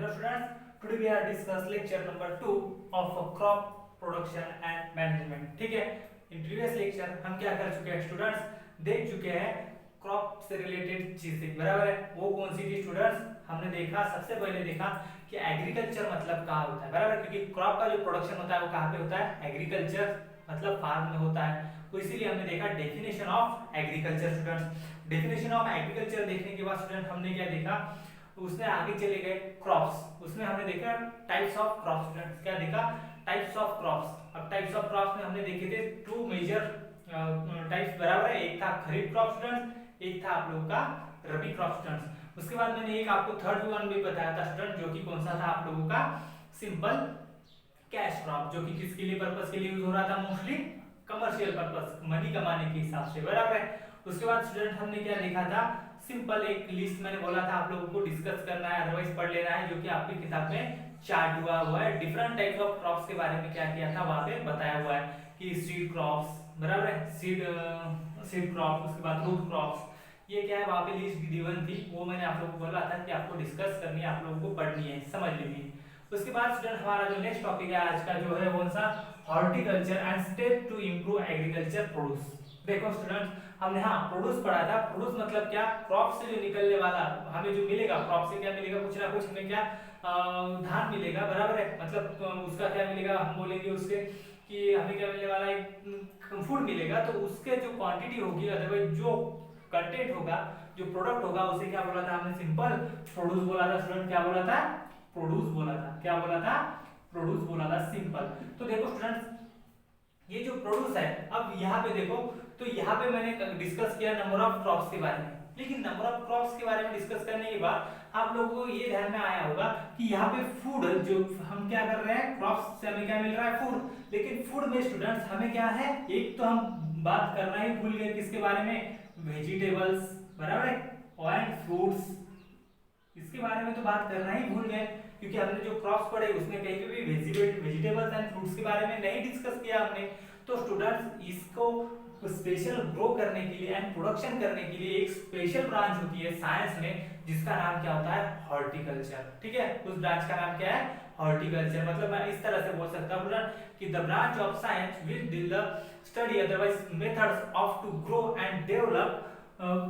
Hello students, today we are discuss lecture number 2 of crop production and management. ठीक है, in previous lecture हम क्या कर चुके हैं स्टूडेंट्स, देख चुके हैं क्रॉप से रिलेटेड चीजें, बराबर है। वो कौन सी थी स्टूडेंट्स, हमने देखा सबसे पहले देखा कि एग्रीकल्चर मतलब कहाँ होता है, बराबर, क्योंकि क्रॉप का जो प्रोडक्शन होता है वो कहाँ पे होता है, एग्रीकल्चर मतलब फार्म में होता है। तो इसीलिए हमने देखा definition of agriculture. Students definition of agriculture देखने के बाद स्टूडेंट हमने क्या देखा, उसने आगे चले गए क्रॉप्स, उसमें हमने देखा टाइप्स ऑफ क्रॉप्स। स्टूडेंट्स क्या देखा, टाइप्स ऑफ क्रॉप्स। अब टाइप्स ऑफ क्रॉप्स में हमने देखे थे टू मेजर टाइप्स, बराबर है। एक था खरीफ क्रॉप स्टूडेंट्स, एक था आप लोगों का रबी क्रॉप स्टूडेंट्स। उसके बाद मैंने एक आपको थर्ड वन भी बताया था स्टूडेंट, जो कि कौन सा था आप लोगों का सिंपल कैश क्रॉप, जो कि किसके लिए पर्पस के लिए यूज हो रहा था, मोस्टली कमर्शियल पर्पस, मनी कमाने के हिसाब से, बराबर है। उसके बाद स्टूडेंट हमने क्या देखा था, सिंपल एक लिस्ट मैंने बोला था आप लोगों को डिस्कस करना है, अदरवाइज पढ़ लेना है, जो कि आपकी किताब में चार्ट हुआ है। डिफरेंट टाइप्स ऑफ क्रॉप्स के बारे में क्या किया था वहां पे बताया हुआ है कि सीड क्रॉप्स, बराबर है, सीड क्रॉप्स, उसके बाद रूट क्रॉप्स, ये क्या है वहां पे लिस्ट गिवन थी, वो मैंने आप लोगों को बोला था कि आपको डिस्कस करनी है, आप लोगों को पढ़नी है, समझ लीजिए। उसके बाद स्टूडेंट हमारा जो नेक्स्ट टॉपिक है आज का जो है कौन सा, horticulture and step to improve agriculture produce. देखो स्टूडेंट हमने हाँ प्रोड्यूस पढ़ा था, प्रोड्यूस मतलब क्या, क्रॉप से जो निकलने वाला हमें जो मिलेगा, क्रॉप से क्या मिलेगा, कुछ ना कुछ हमें क्या धान मिलेगा, बराबर है। मतलब उसका क्या मिलेगा, हम बोलेंगे उसके कि हमें क्या मिलने वाला है, फूड मिलेगा। तो उसके जो क्वांटिटी होगी, अदरवाइज जो कंटेंट होगा, जो प्रोडक्ट होगा, उसे क्या बोला था हमने, सिंपल प्रोड्यूस बोला था। स्टूडेंट क्या बोला था, प्रोड्यूस बोला था। क्या बोला था, प्रोड्यूस बोला था, सिंपल। तो देखो स्टूडेंट्स ये जो प्रोड्यूस है, अब यहाँ पे देखो, तो यहाँ पे मैंने डिस्कस किया नंबर ऑफ क्रॉप्स के बारे में, लेकिन नंबर ऑफ क्रॉप्स के बारे में डिस्कस करने के बाद आप लोगों को ये ध्यान में आया होगा कि यहाँ पे फूड, जो हम क्या कर रहे हैं, क्रॉप्स से हमें क्या मिल रहा है, फूड। लेकिन फूड में स्टूडेंट्स हमें क्या है, एक तो हम बात करना ही भूल गए किसके बारे में, वेजिटेबल्स, बराबर है, और फ्रूट्स, इसके बारे में तो बात करना ही भूल गए, क्योंकि हमने जो क्रॉप्स पढ़े उसमें कहीं पे भी वेजिटेबल्स एंड फ्रूट्स के बारे में नहीं डिस्कस किया हमने। तो स्टूडेंट्स इसको स्पेशल ग्रो करने के लिए एंड प्रोडक्शन करने के लिए एक स्पेशल ब्रांच होती है साइंस में, जिसका नाम क्या होता है, हॉर्टिकल्चर। ठीक है, उस ब्रांच का नाम क्या है, हॉर्टिकल्चर। मतलब मैं इस तरह से बोल सकता हूँ कि the branch of science will deal the study otherwise methods of to grow and develop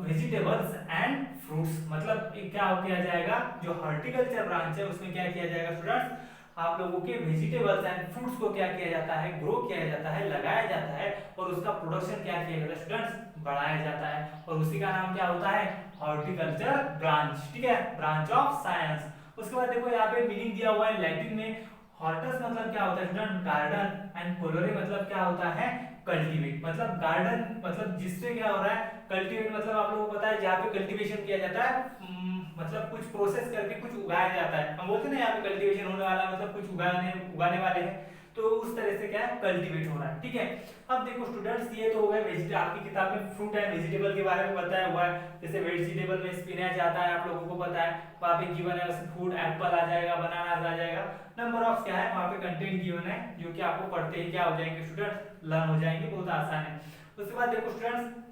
vegetables and fruits. मतलब क्या किया जाएगा, जो हॉर्टिकल्चर ब्रांच है उसमें क्या किया जाएगा स्टूडेंट्स, आप लोगों के वेजिटेबल्स एंड फ्रूट्स को क्या किया जाता है, ग्रो किया जाता है, लगाया जाता है, और उसका प्रोडक्शन क्या किया जाता है स्टूडेंट्स, बढ़ाया जाता है, और उसी का नाम क्या होता है, हॉर्टिकल्चर ब्रांच। ठीक है, ब्रांच ऑफ साइंस। उसके बाद देखो यहाँ पे मीनिंग दिया हुआ है लैटिन में, हॉर्टस मतलब क्या होता है स्टूडेंट, गार्डन, एंड कोलोरे मतलब क्या होता है, कल्टीवेट। मतलब गार्डन मतलब जिससे क्या हो रहा है, कल्टीवेट मतलब आप लोगों को पता है जहाँ पे कल्टीवेशन किया जाता है, मतलब कुछ प्रोसेस करके कुछ उगाया जाता है। हम बोलते हैं ना यहाँ पे कल्टीवेशन होने वाला, मतलब कुछ उगाने वाले हैं, तो उस तरह से क्या है, कल्टीवेट हो रहा है। ठीक है, अब देखो स्टूडेंट्स ये तो हो गए वेजिटेबल, आपकी किताब में फ्रूट एंड वेजिटेबल के बारे में बताया हुआ है। जैसे वेजिटेबल में स्पिनच आता है, आप लोगों को पता है, वहाँ पे गिवन है फूड, एप्पल आ जाएगा, बनाना आ जाएगा। नंबर ऑफ क्या है वहाँ पे कंटेंट गिवन है, जो कि आपको पढ़ते ही क्या हो जाएंगे स्टूडेंट, लर्न हो जाएंगे, बहुत आसान है। उसके बाद देखो स्टूडेंट्स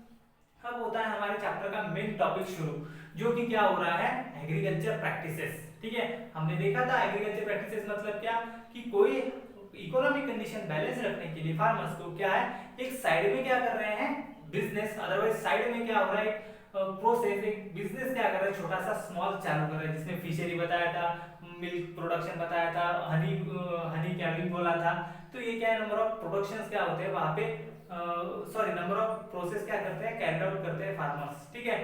अब होता है हमारे चैप्टर का मेन टॉपिक शुरू, जो कि क्या हो रहा है, एग्रीकल्चर प्रैक्टिसेस। ठीक है, हमने देखा था एग्रीकल्चर प्रैक्टिसेस मतलब क्या, कि कोई इकोनॉमिक कंडीशन बैलेंस रखने के लिए फार्मर्स को क्या है, एक साइड में क्या कर रहे हैं, बिजनेस, अदरवाइज साइड में क्या हो रहा है, प्रोसेस, एक बिजनेस क्या कर रहा है, छोटा सा स्मॉल चालू कर रहा है, जिसमें फिशरी बताया था, मिल्क प्रोडक्शन बताया था, हनी कैबिंग बोला था। तो ये क्या है, नंबर ऑफ प्रोडक्शंस क्या होते हैं वहां पे, सॉरी नंबर ऑफ प्रोसेस क्या करते हैं, कैरी आउट करते हैं फार्मर्स। ठीक है,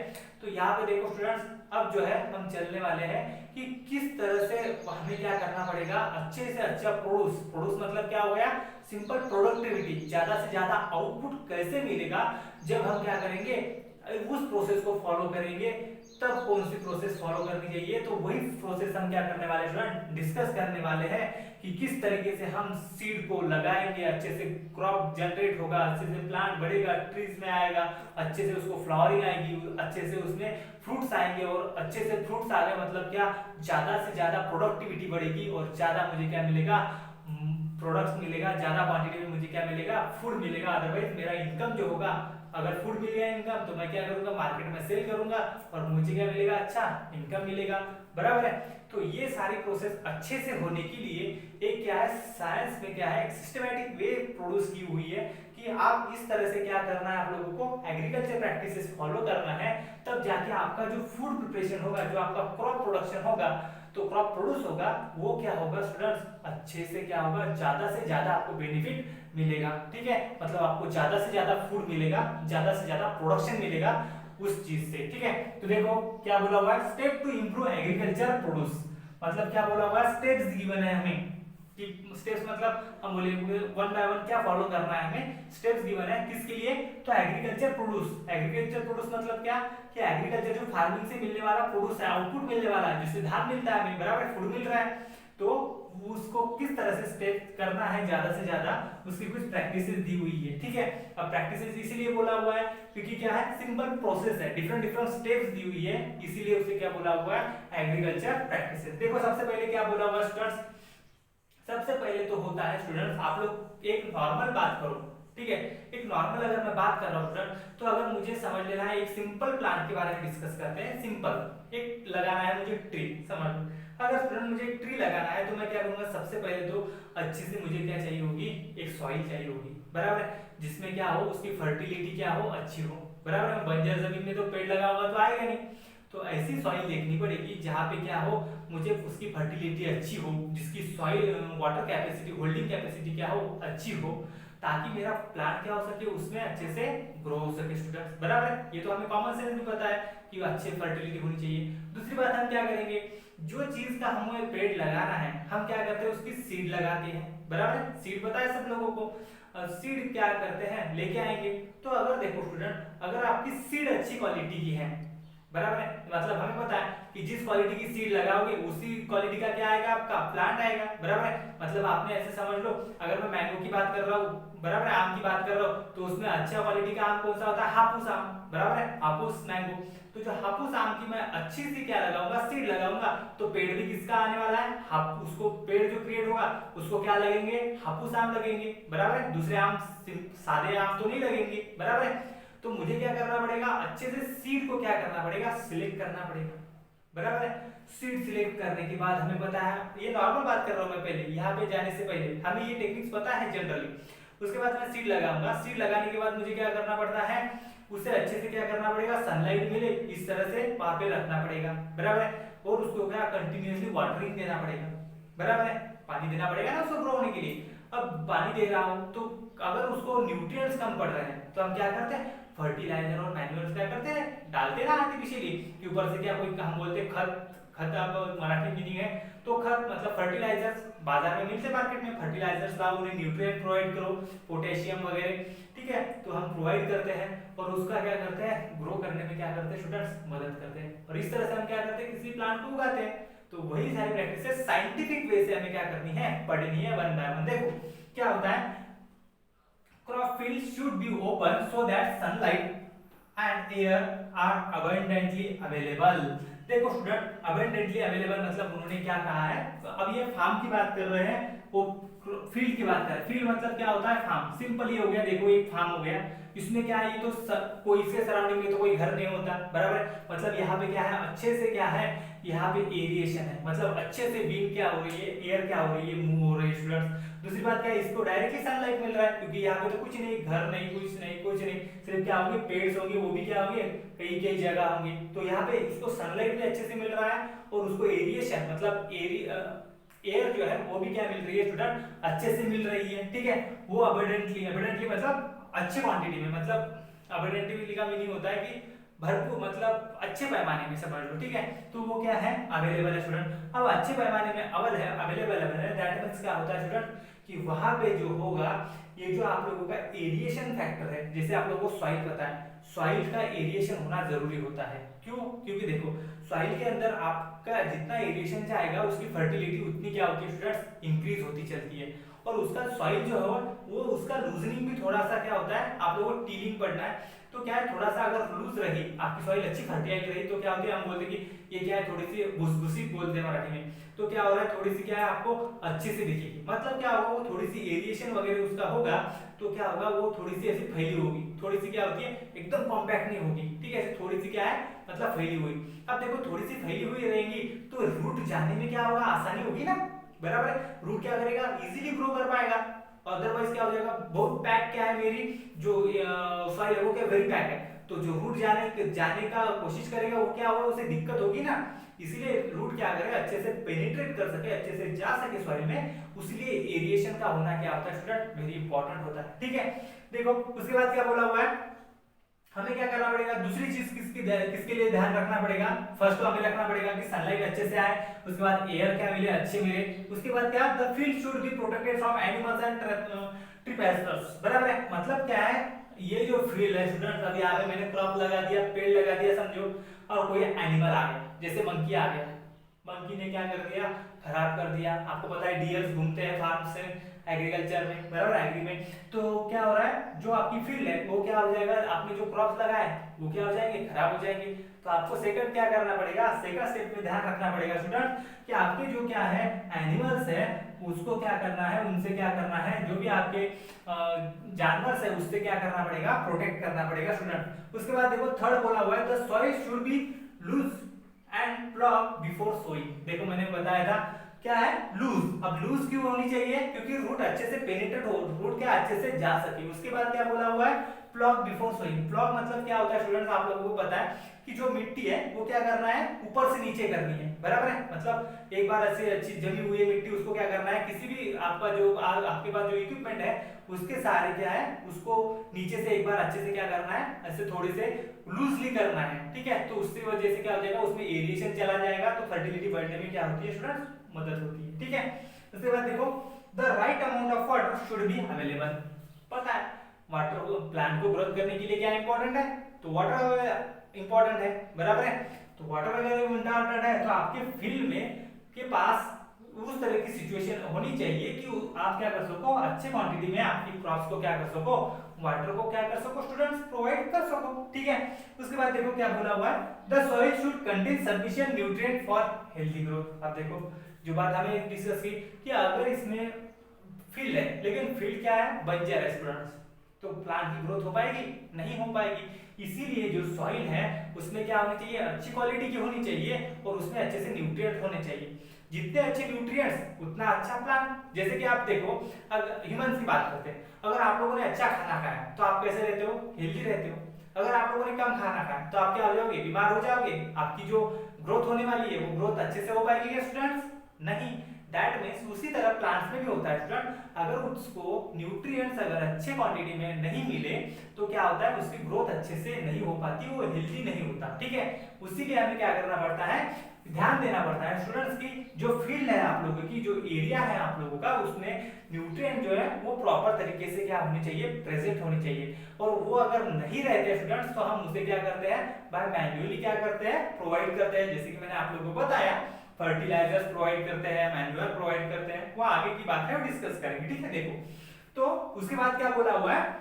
तो यहाँ पे देखो स्टूडेंट्स अब जो है हम चलने वाले हैं कि किस तरह से हमें क्या करना पड़ेगा, अच्छे से अच्छा प्रोड्यूस मतलब क्या हो गया, सिंपल प्रोडक्टिविटी, ज्यादा से ज्यादा आउटपुट कैसे मिलेगा जब हम क्या करेंगे, उस प्रोसेस को फॉलो करेंगे। तब कौन सी प्रोसेस फॉलो करनी चाहिए, तो वही प्रोसेस हम क्या करने वाले स्टूडेंट, डिस्कस करने वाले हैं कि किस तरीके से हम सीड को लगाएंगे, अच्छे से क्रॉप जनरेट होगा, अच्छे से प्लांट बढ़ेगा, ट्रीज में आएगा, अच्छे से उसको फ्लावरिंग आएगी, अच्छे से उसमें फ्रूट्स आएंगे, और अच्छे से फ्रूट्स आ गए मतलब क्या, ज्यादा से ज्यादा प्रोडक्टिविटी बढ़ेगी, और ज्यादा मुझे क्या मिलेगा, प्रोडक्ट्स मिलेगा, ज्यादा क्वांटिटी में मुझे क्या मिलेगा, फूड मिलेगा, अदरवाइज मेरा इनकम जो होगा अगर फूड मिल गया इनकम तो मैं क्या करूंगा, मार्केट में सेल करूंगा और मुझे क्या मिलेगा, अच्छा इनकम मिलेगा, बराबर है। तो ये सारी प्रोसेस अच्छे से होने के लिए एक क्या है, साइंस में क्या है, एक सिस्टमैटिक वे प्रोड्यूस की हुई है कि आप इस तरह से क्या करना है, आप लोगों को एग्रीकल्चर प्रैक्टिसेस फॉलो करना है, तब जाके आपका जो फूड प्रिपरेशन होगा, जो आपका क्रॉप प्रोडक्शन होगा, तो क्रॉप प्रोड्यूस होगा, वो क्या होगा स्टूडेंट्स, अच्छे से क्या होगा, ज्यादा से ज्यादा आपको बेनिफिट मिलेगा, ठीक है। मतलब आपको ज्यादा से ज्यादा फूड मिलेगा, ज्यादा से ज्यादा प्रोडक्शन मिलेगा उस चीज से, ठीक है। तो देखो क्या बोला हुआ है, step to improve agriculture produce, मतलब क्या बोला हुआ है, स्टेप्स गिवन है हमें कि स्टेप्स मतलब हम बोलेंगे वन बाय वन क्या फॉलो करना है हमें, स्टेप्स गिवन है किसके लिए, तो एग्रीकल्चर प्रोड्यूस। एग्रीकल्चर प्रोड्यूस मतलब क्या, कि एग्रीकल्चर जो फार्मिंग से मिलने वाला प्रोड्यूस है, आउटपुट मिलने वाला है, जिससे धान मिलता है हमें, बराबर, फूड मिल रहा है, तो उसको किस तरह से स्टेप करना है ज्यादा से ज्यादा, उसकी कुछ प्रैक्टिसेस दी हुई है, ठीक है। अब प्रैक्टिसेस इसीलिए बोला हुआ है क्योंकि क्या है, सिंपल प्रोसेस है, डिफरेंट डिफरेंट स्टेप्स दी हुई है, इसीलिए उसे क्या बोला हुआ है, एग्रीकल्चर प्रैक्टिसेस। देखो सबसे पहले क्या बोला हुआ है स्टूडेंट्स, सबसे पहले तो होता है स्टूडेंट्स, आप लोग एक नॉर्मल बात करो, ठीक है, एक नॉर्मल अगर मैं बात कर रहा हूँ स्टूडेंट, तो अगर मुझे समझ लेना है, एक सिंपल प्लांट के बारे में डिस्कस करते हैं, सिंपल एक लगाना है मुझे ट्री, समझ, अगर स्टूडेंट मुझे एक ट्री लगाना है तो मैं क्या करूंगा, सबसे पहले तो अच्छी से मुझे क्या चाहिए होगी, एक सॉइल चाहिए होगी, बराबर है, जिसमें क्या हो, उसकी फर्टिलिटी क्या हो, अच्छी हो, बराबर है। बंजर जमीन में तो पेड़ लगा होगा तो आएगा नहीं, तो ऐसी सॉइल देखनी पड़ेगी जहाँ पे क्या हो, मुझे उसकी फर्टिलिटी अच्छी हो, जिसकी soil water capacity, holding capacity क्या हो, अच्छी हो, ताकि मेरा प्लांट क्या हो सके, उसमें अच्छे से ग्रो हो सके स्टूडेंट्स, बराबर है। ये तो हमें कॉमन सेंस भी पता है कि अच्छी फर्टिलिटी होनी चाहिए। दूसरी बात हम क्या करेंगे, जो चीज का हमें पेड़ लगाना है, हम क्या करते हैं, उसकी सीड लगाते हैं, बराबर है, सीड पता है सब लोगों को, सीड क्या करते हैं, लेके आएंगे। तो अगर देखो स्टूडेंट, अगर आपकी सीड अच्छी क्वालिटी की है, बराबर है, मतलब हमें पता है कि जिस क्वालिटी की सीड लगाओगे उसी क्वालिटी का क्या आएगा, आपका प्लांट आएगा, बराबर है। मतलब आपने ऐसे समझ लो, अगर मैं मैंगो की बात कर रहा हूँ, बराबर है, आम की बात कर रहा हूँ, तो उसमें अच्छा क्वालिटी का आम कौन सा होता है, हापुस आम, बराबर है, हापुस मैंगो। तो जो हापुस आम की मैं अच्छी सी क्या लगाऊंगा, सीड लगाऊंगा, तो पेड़ भी किसका आने वाला है, उसको पेड़ जो क्रिएट होगा उसको क्या लगेंगे, हापुस आम लगेंगे, बराबर है। दूसरे आम, सादे आम तो नहीं लगेंगे, बराबर है। तो मुझे क्या करना पड़ेगा, अच्छे से सीड को क्या करना पड़ेगा, सिलेक्ट करना पड़ेगा, बराबर है। सीड सिलेक्ट करने के बाद हमें पता है, ये नॉर्मल बात कर रहा हूं मैं, पहले यहाँ पे जाने से पहले हमें ये टेक्निक्स पता है जनरली। उसके बाद मैं सीड लगाऊंगा, सीड लगाने के बाद मुझे क्या करना पड़ता है, उसे अच्छे से क्या करना पड़ेगा, सनलाइट मिले इस तरह से वहां पे रखना पड़ेगा, बराबर है। और उसको क्या कंटिन्यूअसली वाटरिंग देना पड़ेगा, बराबर है, पानी देना पड़ेगा ना उसको ग्रो होने के लिए। अब पानी दे रहा हूं तो अगर उसको न्यूट्रिएंट्स कम पड़ रहे हैं तो हम क्या करते हैं, फर्टिलाइजर और मैन्युअल्स क्या करते हैं, डालते ना आर्टिफिशियली, कि ऊपर से क्या कोई हम बोलते हैं खत, खत आप मराठी मीनिंग है, तो खत मतलब फर्टिलाइजर्स बाजार में मिलते, मार्केट में फर्टिलाइजर्स लाओ, उन्हें न्यूट्रिएंट प्रोवाइड करो, पोटेशियम वगैरह, ठीक है, तो हम प्रोवाइड करते हैं और उसका क्या करते हैं, ग्रो करने में क्या करते हैं स्टूडेंट्स, मदद करते हैं। और इस तरह से हम क्या करते हैं, किसी प्लांट को उगाते हैं। तो वही सारी प्रैक्टिसेस साइंटिफिक वे से हमें क्या करनी है, पढ़नी है वन बाय वन। देखो क्या होता है, crop fields should be open so that sunlight and air are abundantly available। देखो स्टूडेंट, abundantly available मतलब उन्होंने क्या कहा है, अब ये फार्म की बात कर रहे हैं, वो फील्ड की बात कर रहे हैं। फील्ड मतलब क्या होता है, फार्म, सिंपल ही हो गया। देखो एक फार्म हो गया, इसमें क्या है, ये तो कोई इसके सराउंडिंग में तो कोई घर नहीं होता, बराबर। मतलब यहाँ पे क्या है, अच्छे से क्या है, यहाँ पे एरिएशन है, मतलब अच्छे से विंड क्या हो रही है, एयर क्या हो रही है, मूव हो रही है स्टूडेंट्स। दूसरी बात क्या है, इसको डायरेक्टली सनलाइट मिल रहा है, क्योंकि यहाँ पे तो कुछ नहीं, घर नहीं, कुछ नहीं, सिर्फ क्या होंगे, पेड़ होंगे, वो भी क्या होंगे, कई कई जगह होंगे। तो यहाँ पे इसको सनलाइट भी अच्छे से मिल रहा है और उसको एरिएशन मतलब एयर जो है वो भी क्या मिल रही है स्टूडेंट, अच्छे से मिल रही है, ठीक है। वो अबंडेंटली, अबंडेंटली मतलब अच्छे क्वांटिटी में, मतलब अबंडेंटली का मीनिंग होता है कि भरपूर, मतलब अच्छे पैमाने में, समझ लो, ठीक है। तो वो क्या है, अवेलेबल है स्टूडेंट। अब अच्छे पैमाने में अवेलेबल है, दैट मींस क्या होता है स्टूडेंट, कि वहां पे जो होगा, ये जो आप लोगों का एरिएशन फैक्टर है, जैसे आप लोगों को सॉइल पता है, सॉइल का एरिएशन होना जरूरी होता है। क्यों, क्योंकि देखो सॉइल के अंदर आपका जितना एरिएशन जाएगा उसकी फर्टिलिटी उतनी क्या होती है स्टूडेंट्स, इंक्रीज होती चलती है। और उसका सॉइल जो है वो उसका लूजनिंग भी थोड़ा सा क्या होता है, आप लोगों को टीलिंग पढ़ना है, तो क्या है थोड़ा सा अगर लूज रही आपकी सॉइल अच्छी फर्टाइल रही तो क्या होती है, हम बोलते हैं कि ये क्या है थोड़ी सी भुसभुसी बोलते हैं मराठी में, तो क्या हो रहा है थोड़ी सी क्या है आपको अच्छे से दिखेगी, मतलब क्या होगा वो थोड़ी सी एरिएशन वगैरह उसका होगा, तो क्या होगा वो थोड़ी सी ऐसी फैली होगी, थोड़ी सी क्या होती है एकदम कॉम्पैक्ट नहीं होगी, ठीक है, ऐसे थोड़ी सी क्या है मतलब फैली हुई। अब देखो थोड़ी सी फैली हुई रहेंगी तो रूट जाने में क्या होगा आसानी होगी ना, बराबर है, रूट क्या करेगा इजीली ग्रो कर पाएगा। अदरवाइज क्या हो जाएगा बहुत पैक क्या है मेरी जो सॉइल है वो क्या वेरी पैक है, तो जो रूट जाने का कोशिश करेगा वो क्या होगा उसे दिक्कत होगी ना, इसीलिए रूट क्या करेगा अच्छे से पेनिट्रेट कर सके अच्छे से जा सके सॉइल में, उसलिए एरिएशन का होना क्या होता है स्टूडेंट वेरी इंपॉर्टेंट होता है, ठीक है। देखो उसके बाद क्या बोला हुआ है, हमें क्या करना पड़ेगा दूसरी चीज किसके लिए ध्यान रखना पड़ेगा, फर्स्ट तो हमें रखना पड़ेगा कि सनलाइट अच्छे से आए, उसके बाद एयर क्या मिले अच्छे मिले, उसके बाद क्या the field should be protected from animals and trespassers, बराबर है, मतलब क्या है ये जो फील्ड है स्टूडेंट अभी आगे मैंने क्रॉप लगा दिया पेड़ लगा दिया समझो, और कोई एनिमल आ गया जैसे मंकी आ गया, मंकी ने क्या कर दिया खराब कर दिया, आपको पता है डियर्स घूमते हैं फार्म से एग्रीकल्चर में, बराबर एग्री में, तो क्या हो रहा है जो आपकी फील्ड है वो क्या हो जाएगा, आपने जो क्रॉप्स लगाए वो क्या हो जाएंगे खराब हो जाएंगे, तो आपको सेकंड क्या करना पड़ेगा, सेकंड स्टेप में ध्यान रखना पड़ेगा स्टूडेंट कि आपके जो क्या है एनिमल्स है उसको क्या करना है, उनसे क्या करना है, जो भी आपके जानवर है उससे क्या करना पड़ेगा प्रोटेक्ट करना पड़ेगा स्टूडेंट। उसके बाद देखो थर्ड बोला हुआ है the soil should be loose and plough before sowing, देखो मैंने बताया था क्या है लूज, अब लूज क्यों होनी चाहिए क्योंकि रूट अच्छे से पेनिट्रेट हो, रूट क्या अच्छे से जा सके। उसके बाद क्या बोला हुआ है प्लॉग बिफोर सोइंग, प्लॉग मतलब क्या होता है स्टूडेंट्स आप लोगों को पता है कि जो मिट्टी है वो क्या करना है ऊपर से नीचे करनी है, बराबर है, मतलब एक बार ऐसे अच्छी जमी हुई है मिट्टी उसको क्या करना है किसी भी आपका जो आपके पास जो इक्विपमेंट है उसके सहारे क्या है उसको नीचे से एक बार अच्छे से क्या करना है ऐसे थोड़ी से लूजली करना है, ठीक है, तो उसकी वजह से क्या हो जाएगा उसमें एरिएशन चला जाएगा तो फर्टिलिटी बढ़ने में क्या होती है स्टूडेंट्स मदद होती है, ठीक है। उसके बाद देखो the right amount of water should be available, पता है वाटर को प्लांट को ग्रोथ करने के लिए क्या इंपॉर्टेंट है, तो वाटर इंपॉर्टेंट है, बराबर है, तो वाटर अगर इंपॉर्टेंट है तो आपके फील्ड में के पास उस तरह की सिचुएशन होनी चाहिए कि आप क्या कर सको अच्छे क्वांटिटी में आपकी क्रॉप्स को क्या कर सको वाटर को क्या कर सको स्टूडेंट्स प्रोवाइड कर सको, ठीक है। उसके बाद देखो क्या बोला हुआ है the soil should contain sufficient nutrient for healthy growth, अब देखो जो बात हमें डिस्कस की कि अगर इसमें फील्ड है लेकिन फील्ड क्या है बंजर है स्टूडेंट्स, तो प्लांट की ग्रोथ हो पाएगी नहीं हो पाएगी, इसीलिए जो सॉइल है उसमें क्या होनी चाहिए अच्छी क्वालिटी की होनी चाहिए और उसमें अच्छे से न्यूट्रिएंट होने चाहिए, जितने अच्छे न्यूट्रिएंट्स उतना अच्छा प्लांट। जैसे कि आप देखो अगर ह्यूमंस की बात करते हैं, अगर आप लोगों ने अच्छा खाना खाया तो आप कैसे रहते हो हेल्दी रहते हो, अगर आप लोगों ने कम खाना खाया तो आप क्या हो जाओगे बीमार हो जाओगे, आपकी जो ग्रोथ होने वाली है वो ग्रोथ अच्छे से हो पाएगी क्या स्टूडेंट्स नहीं, दैट मींस उसी तरह प्लांट्स में भी होता है स्टूडेंट, अगर उसको न्यूट्रिएंट्स अगर अच्छे क्वांटिटी में नहीं मिले तो क्या होता है उसकी ग्रोथ अच्छे से नहीं हो पाती, वो हेल्दी नहीं होता, ठीक है। उसी के हमें क्या करना पड़ता है ध्यान देना पड़ता है स्टूडेंट्स की जो फील्ड है आप लोगों की जो एरिया है आप लोगों का उसमें न्यूट्रिएंट जो है वो प्रॉपर तरीके से क्या होनी चाहिए प्रेजेंट होनी चाहिए, और वो अगर नहीं रहते स्टूडेंट्स तो हम उसे क्या करते हैं बाय मैन्युअली क्या करते हैं प्रोवाइड करते हैं, जैसे कि मैंने आप लोगों को बताया फर्टिलाइजर्स प्रोवाइड करते हैं मैन्युअल प्रोवाइड करते हैं, वो आगे की बात है वो डिस्कस करेंगे, ठीक है। देखो तो उसके बाद क्या बोला हुआ है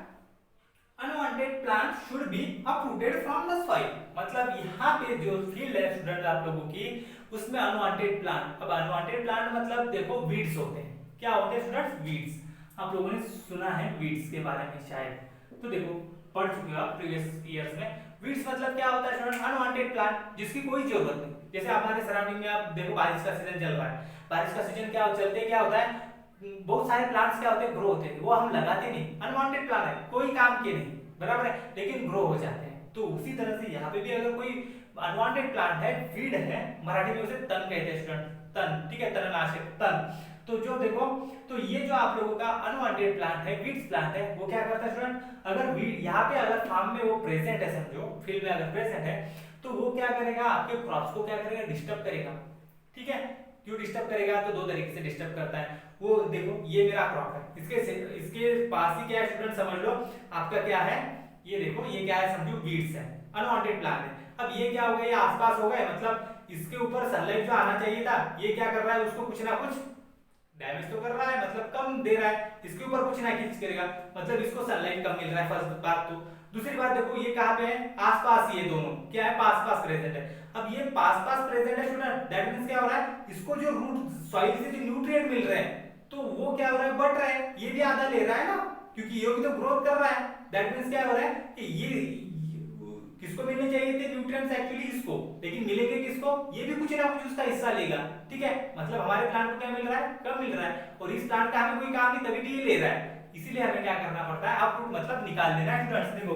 unwanted plant should be uprooted from the soil, मतलब यहाँ पे जो फील्ड है स्टूडेंट आप लोगों की उसमें अनवांटेड प्लांट, अब अनवांटेड प्लांट मतलब देखो वीड्स होते हैं, क्या होते हैं स्टूडेंट्स वीड्स, आप लोगों ने सुना है वीड्स के बारे में शायद, तो देखो पढ़ चुके हो आप प्रीवियस ईयर्स में, वीड्स मतलब क्या होता है स्टूडेंट अनवांटेड प्लांट जिसकी कोई जरूरत नहीं, जैसे हमारे सराउंडिंग में आप देखो बारिश का सीजन चल रहा है, बारिश का सीजन क्या चलते क्या होता है बहुत सारे प्लांट्स क्या होते हैं ग्रो होते हैं, वो हम लगाते नहीं अनवांटेड प्लांट है कोई काम के नहीं, बराबर है, लेकिन ग्रो हो जाते हैं, तो उसी तरह से यहाँ पे भी अगर कोई अनवांटेड प्लांट है वीड है मराठी में उसे तन कहते हैं स्टूडेंट, तन, ठीक है, तननाशक तन, तो जो देखो तो ये जो आप लोगों का अनवांटेड प्लांट है वीड्स प्लांट है वो क्या करता है स्टूडेंट अगर वीड यहाँ पे अगर फार्म में वो प्रेजेंट है समझो फील्ड में अगर प्रेजेंट है तो वो क्या करेगा आपके क्रॉप्स को क्या करेगा डिस्टर्ब करेगा, ठीक है, क्यों डिस्टर्ब करेगा तो दो तरीके से डिस्टर्ब करता है, वो देखो ये मेरा क्रॉप है इसके पास ही क्या है स्टूडेंट समझ लो आपका क्या है ये देखो ये क्या है समझो वीड्स है अनवांटेड प्लांट है, अब ये क्या हो गया ये आसपास हो गए मतलब इसके ऊपर सनलाइट जो आना चाहिए था ये क्या कर रहा है उसको कुछ ना कुछ डैमेज तो कर रहा है मतलब कम दे रहा है, इसके ऊपर कुछ ना कुछ करेगा मतलब इसको सनलाइट कम मिल रहा है फर्स्ट बात, तो दूसरी बात देखो ये कहाँ पे है, आसपास, ये दोनों क्या है, पास पास प्रेजेंट है। अब ये पास पास प्रेजेंट है स्टूडेंट, दैट मींस क्या हो रहा है, इसको जो रूट सॉइल से जो न्यूट्रिएंट मिल रहे हैं तो वो क्या हो रहा है, बढ़ रहा है, ये भी आधा ले रहा है ना, क्योंकि ये भी तो ग्रोथ कर रहा है। दैट मींस क्या हो रहा है कि ये किसको मिलने चाहिए थे न्यूट्रिएंट्स, एक्चुअली इसको, लेकिन मिलेंगे किसको, ये भी कुछ ना कुछ उसका हिस्सा लेगा। ठीक है, मतलब हमारे प्लांट को क्या मिल रहा है, कम मिल रहा है, और इस प्लांट का हमें कोई काम नहीं तभी भी ये ले रहा है, इसीलिए हमें क्या करना पड़ता है, अपरूट मतलब निकाल देना है स्टूडेंट्स। देखो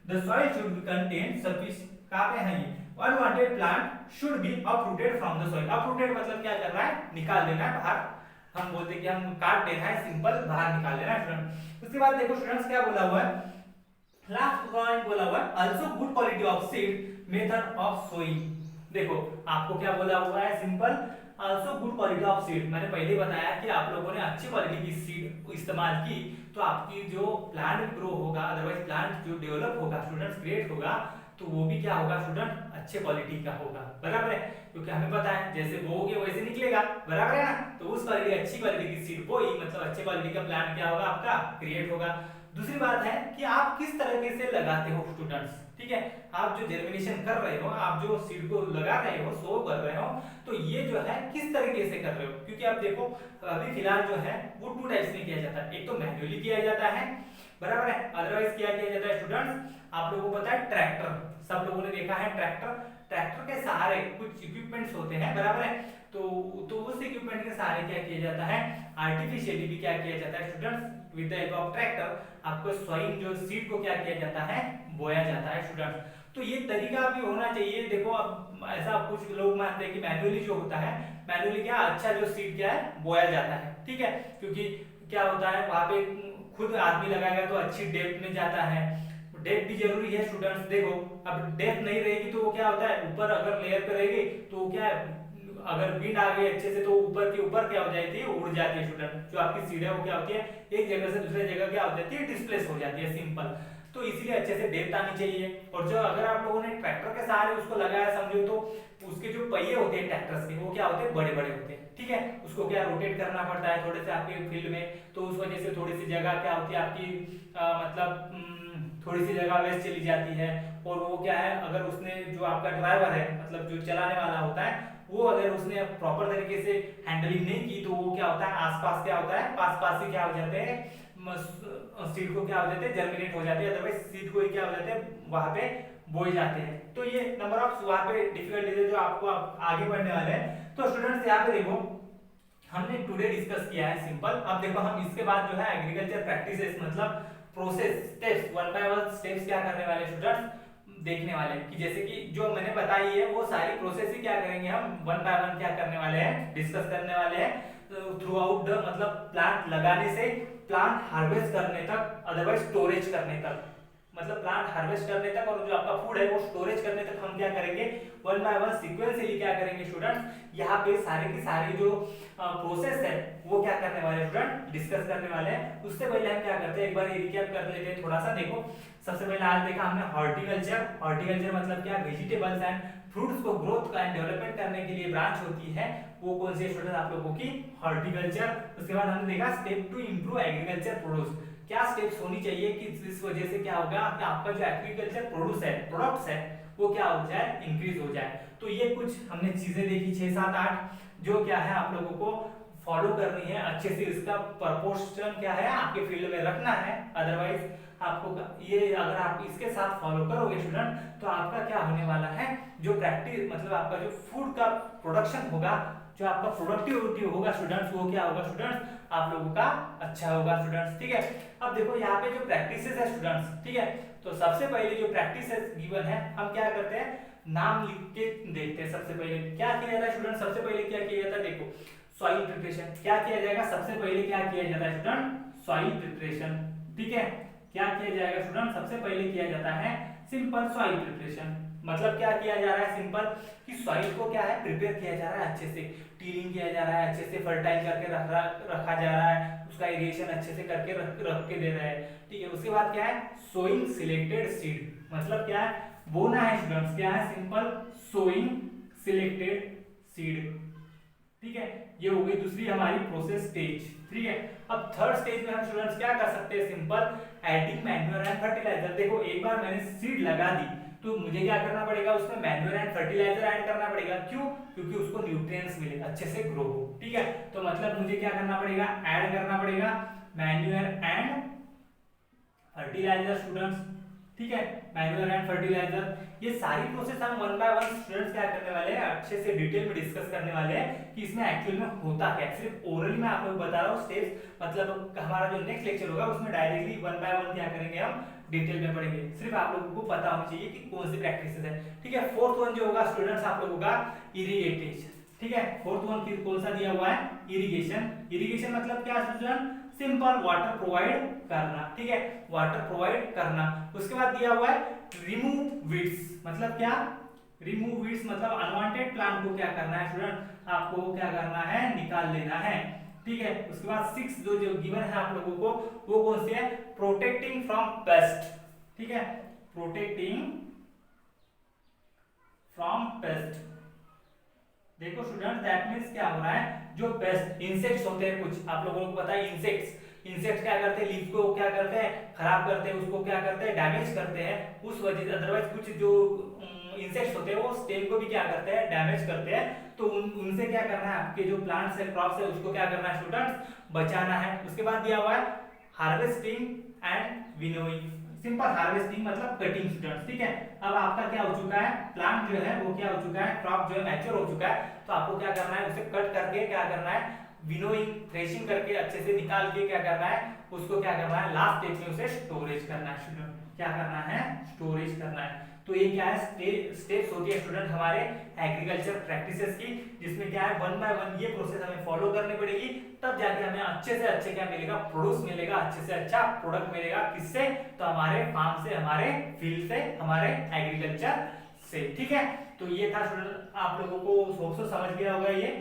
the soil should be contain sufficient, कहां पे है ये, unwanted plant should be uprooted from the soil. Uprooted मतलब क्या कर रहा है, निकाल देना है बाहर, हम बोलते हैं कि हम काट देना है, सिंपल बाहर निकाल देना है स्टूडेंट। उसके बाद देखो स्टूडेंट्स क्या बोला हुआ है, लास्ट पॉइंट बोला हुआ है also good quality of seed method of sowing. देखो आपको क्या बोला हुआ है, simple also good quality of seed. मैंने पहले बताया कि आप लोगों ने अच्छी क्वालिटी की सीड इस्तेमाल की तो आपकी जो प्लांट ग्रो होगा, अदरवाइज प्लांट जो डेवलप होगा स्टूडेंट्स, क्रिएट होगा, तो वो भी क्या होगा स्टूडेंट, अच्छे क्वालिटी का होगा, बराबर है, क्योंकि हमें पता है जैसे बोओगे वैसे निकलेगा, बराबर है ना। तो उस क्वालिटी, अच्छी क्वालिटी की सीड बोई मतलब अच्छे क्वालिटी का प्लांट क्या होगा आपका, क्रिएट होगा। दूसरी बात है कि आप किस तरीके से लगाते हो स्टूडेंट्स, ठीक है, आप जो जर्मिनेशन कर रहे हो, आप जो सीड को लगा रहे हो, सो कर रहे हो, तो ये जो है किस तरीके से कर रहे हो, क्योंकि आप देखो अभी फिलहाल जो है वो टू टाइप्स में किया जाता है, एक तो मैन्युअली किया जाता है, बराबर है, अदरवाइज क्या किया जाता है स्टूडेंट्स, आप लोगों को पता है ट्रैक्टर, सब लोगों ने देखा है ट्रैक्टर, ट्रैक्टर के सहारे कुछ इक्विपमेंट्स होते हैं, बराबर है, तो उस इक्विपमेंट के सहारे क्या किया जाता है, आर्टिफिशियली भी क्या किया जाता है students, with the help of tractor आपको सॉइल जो सीड को क्या किया जाता है, बोया जाता है स्टूडेंट्स। तो ये तरीका भी होना चाहिए। देखो अब ऐसा कुछ लोग मानते हैं कि मैन्युअली जो होता है, मैन्युअली क्या अच्छा जो सीड क्या है बोया जाता है, ठीक है, क्योंकि क्या होता है वहां पे खुद आदमी लगाएगा तो अच्छी डेप्थ में जाता है, डेप्थ भी जरूरी है स्टूडेंट्स। देखो अब डेप्थ नहीं रहेगी तो क्या होता है, ऊपर अगर लेयर पे रहेगी तो क्या है, अगर विंड आ गई अच्छे से तो ऊपर के ऊपर क्या हो जाती है, उड़ जाती है स्टूडेंट, जो आपकी सीड है वो क्या होती है, एक जगह से दूसरे जगह क्या हो जाती है, डिस्प्लेस हो जाती है, सिंपल। तो इसीलिए अच्छे से डेप्थ आनी चाहिए। और जो अगर आप लोगों ने ट्रैक्टर के सहारे उसको लगाया समझो, तो उसके जो पहिए होते हैं ट्रैक्टर्स के वो क्या होते हैं, बड़े बड़े होते हैं, ठीक है, उसको क्या रोटेट करना पड़ता है थोड़े से आपके फील्ड में, तो उस वजह से थोड़ी सी जगह क्या होती है आपकी, मतलब थोड़ी सी जगह वेस्ट चली जाती है। और वो क्या है, अगर उसने जो आपका ड्राइवर है मतलब जो चलाने वाला होता है, वो अगर उसने प्रॉपर तरीके से हैंडलिंग नहीं की तो वो क्या होता है, आसपास क्या होता है, पास पास से क्या हो जाते हैं, सीड को क्या हो जाते हैं, जर्मिनेट हो जाते हैं, अदरवाइज सीड को क्या हो जाते हैं वहां पे बोए जाते हैं। तो ये नंबर ऑफ वहां पे डिफिकल्टीज जो आपको आगे बढ़ने वाले हैं। तो स्टूडेंट्स यहाँ पे देखो हमने टुडे डिस्कस किया है सिंपल। अब देखो हम इसके बाद जो है एग्रीकल्चर प्रैक्टिसेस मतलब process steps, one by one steps क्या करने वाले स्टूडेंट्स, देखने वाले हैं कि जैसे कि जो मैंने बताई है वो सारी प्रोसेस ही क्या करेंगे हम वन बाय वन क्या करने वाले हैं, डिस्कस करने वाले हैं थ्रू आउट द, मतलब प्लांट लगाने से प्लांट हार्वेस्ट करने तक, अदरवाइज स्टोरेज करने तक, मतलब प्लांट हार्वेस्ट करने तक और जो आपका फूड है वो स्टोरेज करने तक हम क्या करेंगे, वन बाय वन सीक्वेंसली क्या करेंगे स्टूडेंट्स, यहाँ पे सारे की सारी जो प्रोसेस है वो क्या करने वाले स्टूडेंट, डिस्कस करने वाले हैं। उससे पहले हम क्या करते हैं, एक बार ये रिकैप कर लेते हैं थोड़ा सा। देखो सबसे पहले आज देखा हमने हॉर्टिकल्चर, हॉर्टिकल्चर मतलब क्या, वेजिटेबल्स एंड फ्रूट्स को ग्रोथ एंड डेवलपमेंट करने के लिए ब्रांच होती है, वो कौन सी स्टूडेंट आप लोगों की, हॉर्टिकल्चर। उसके बाद हमने देखा step to improve agriculture produce, क्या स्टेप्स होनी चाहिए कि इस वजह से क्या होगा कि आपका जो एग्रीकल्चर प्रोड्यूस है, प्रोडक्ट्स है, वो क्या हो जाए, इंक्रीज हो जाए। तो ये कुछ हमने चीजें देखी 6 7 8 जो क्या है आप लोगों को फॉलो करनी है अच्छे से, इसका प्रपोर्शन क्या है आपके फील्ड में रखना है, अदरवाइज आपको ये अगर आप इसके साथ फॉलो करोगे स्टूडेंट तो आपका क्या होने वाला है, जो प्रैक्टिस मतलब आपका जो फूड का प्रोडक्शन होगा, जो आपका प्रोडक्टिविटी होगा स्टूडेंट्स, वो क्या होगा स्टूडेंट्स आप लोगों का अच्छा होगा स्टूडेंट्स, ठीक है। अब देखो यहाँ पे जो प्रैक्टिसेस है स्टूडेंट्स, ठीक है, तो सबसे पहले जो प्रैक्टिसेस गिवन है हम क्या करते हैं, नाम लिख के देखते हैं। सबसे पहले क्या किया जाता है स्टूडेंट, सबसे पहले क्या किया जाता है, देखो सॉइल प्रिपरेशन क्या किया जाएगा, सबसे पहले क्या किया जाता है स्टूडेंट, सॉइल प्रिपरेशन, ठीक है, क्या किया जाएगा स्टूडेंट, सबसे पहले किया जाता है सिंपल सॉइल प्रिपरेशन। मतलब क्या किया जा रहा है, सिंपल कि सॉइल को क्या है, प्रिपेयर किया जा रहा है, अच्छे से टीलिंग किया जा रहा है, अच्छे से फर्टाइल करके रखा जा रहा है, उसका इरिगेशन अच्छे से करके रख के दे रहा है, ठीक है। उसके बाद क्या है, सोइंग सिलेक्टेड सीड, मतलब क्या है, बोना है स्टूडेंट्स, क्या है, सिंपल सोइंग सिलेक्टेड सीड, ठीक है, ये हो गई दूसरी हमारी प्रोसेस स्टेज। ठीक है, अब थर्ड स्टेज में हम स्टूडेंट्स क्या कर सकते हैं, simple adding manure and fertiliser. देखो एक बार मैंने सीड लगा दी तो मुझे क्या करना पड़ेगा, उसमें मैन्योर एंड फर्टिलाइजर ऐड करना पड़ेगा। क्यों? क्योंकि उसको न्यूट्रिएंट्स मिले, अच्छे से ग्रो हो। ठीक है, तो मतलब मुझे क्या करना पड़ेगा, ऐड करना पड़ेगा मैन्योर एंड फर्टिलाइजर स्टूडेंट्स। ठीक है, मैन्युअल एंड फर्टिलाइजर, ये सारी प्रोसेस हम वन बाय वन स्टूडेंट्स क्या करने वाले हैं, अच्छे से डिटेल में डिस्कस करने वाले हैं कि इसमें एक्चुअल में होता क्या है। सिर्फ ओरली मैं आप लोग बता रहा हूँ स्टेप्स, मतलब हमारा जो नेक्स्ट लेक्चर होगा उसमें डायरेक्टली वन बाय वन क्या करेंगे, हम डिटेल में पढ़ेंगे। सिर्फ आप लोगों को पता होना चाहिए कि कौन सी प्रैक्टिसेस है। ठीक है, फोर्थ वन जो होगा स्टूडेंट्स आप लोगों का इरिगेशन। ठीक है, फोर्थ वन फिर कौन सा दिया हुआ है, इरिगेशन। इरिगेशन मतलब क्या स्टूडेंट, सिंपल वाटर प्रोवाइड करना। ठीक है, वाटर प्रोवाइड करना। उसके बाद दिया हुआ है रिमूव वीड्स, मतलब क्या, रिमूव वीड्स मतलब अनवांटेड प्लांट को क्या करना है स्टूडेंट, आपको क्या करना है, निकाल लेना है। ठीक है, उसके बाद 6 जो गिवन है आप लोगों को, वो कौन से है, प्रोटेक्टिंग फ्रॉम पेस्ट। ठीक है, प्रोटेक्टिंग फ्रॉम पेस्ट। देखो स्टूडेंट, दैट मींस क्या हो रहा है, जो पेस्ट इंसेक्ट्स होते हैं, कुछ आप लोगों को पता है इंसेक्ट्स क्या करते हैं, लीफ को क्या करते हैं, खराब करते हैं, उसको क्या करते हैं, डैमेज करते हैं। उस वजह से अदरवाइज कुछ जो इंसेक्ट्स होते हैं वो स्टेम को भी क्या करते हैं, डैमेज करते हैं। तो उनसे क्या करना है, आपके जो प्लांट्स है, क्रॉप्स है, उसको क्या करना है स्टूडेंट्स, बचाना है। उसके बाद दिया हुआ है harvesting and winnowing. Simple harvesting मतलब कटिंग स्टूडेंट्स। ठीक है, अब आपका क्या हो चुका है, प्लांट जो है वो क्या हो चुका है, क्रॉप जो है मैच्योर हो चुका है। तो आपको क्या करना है, उसे कट करके क्या करना है, विनोइंग थ्रेशिंग करके अच्छे से निकाल के क्या करना है, उसको क्या करना है, लास्ट स्टेज में उसे स्टोरेज करना है स्टूडेंट। क्या करना है, स्टोरेज करना है। तो ये क्या है, स्टेप्स होती है स्टूडेंट हमारे एग्रीकल्चर प्रैक्टिसेस की, जिसमें क्या है वन बाय वन ये प्रोसेस हमें फॉलो करनी पड़ेगी, तब जाके हमें अच्छे से अच्छे क्या मिलेगा, प्रोड्यूस मिलेगा, अच्छे से अच्छा प्रोडक्ट मिलेगा। किससे, तो हमारे फार्म से, हमारे फील्ड से, हमारे एग्रीकल्चर से। ठीक है, तो ये था स्टूडेंट, आप लोगों को होप सो समझ गया होगा। ये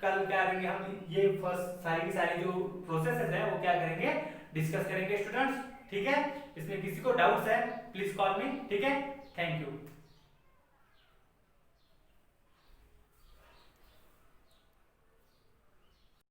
कल क्या करेंगे हम, ये फर्स्ट सारी की सारी जो प्रोसेसेस है वो क्या करेंगे, डिस्कस करेंगे स्टूडेंट्स। ठीक है, इसमें किसी को डाउट्स है प्लीज कॉल मी। ठीक है, थैंक यू।